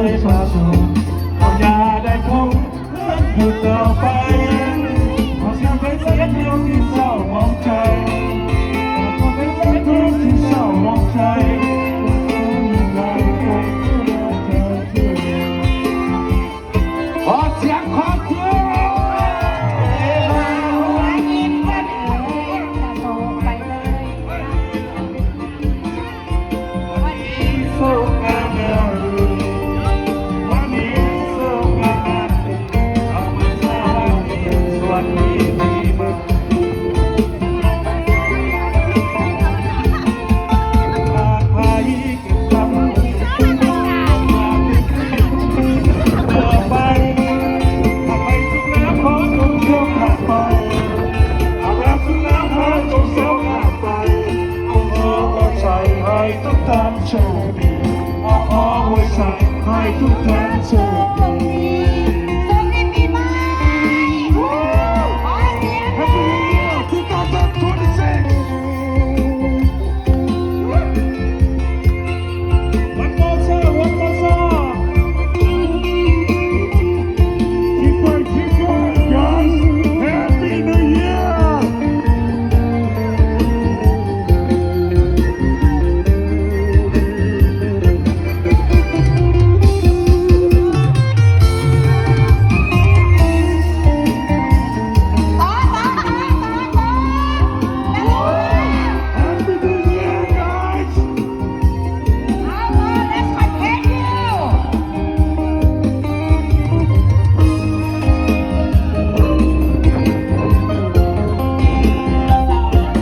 ยสะสมก็อย่าได้คงอยู่ต่อไปขอเสียงเป็นเสียงเดียวที่เศร้ามองใจขอเป็นเสียงเดียวที่เศร้ามองใจขอเสียงขอบคุณทุกท่านโชคดีขอไว้ใส่ให้ทุกท่านโช